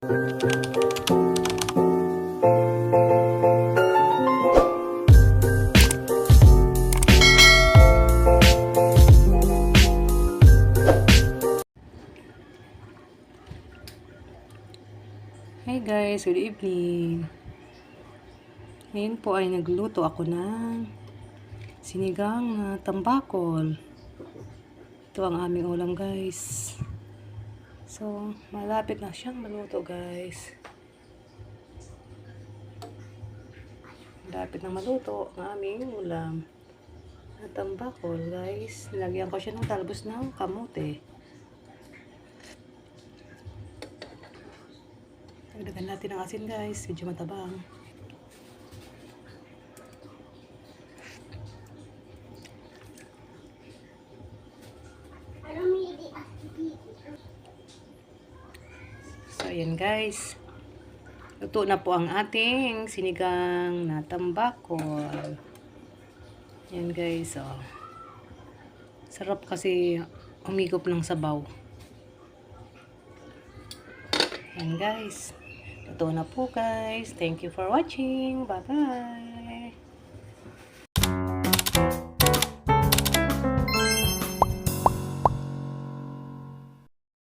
Hey guys, good evening. Ngayon po ay nagluto ako ng sinigang na tambakol. Ito ang aming ulam guys. So, malapit na siyang maluto guys. Malapit na maluto ang aming ulam na tambakol guys. Nilagyan ko siya ng talbos ng kamote. Dagdagan natin ang asin guys, medyo matabang. So ayan guys, luto na po ang ating sinigang na tambakol. Ayan guys, oh. Sarap kasi umigop ng sabaw. Ayan guys, luto na po guys. Thank you for watching. Bye bye.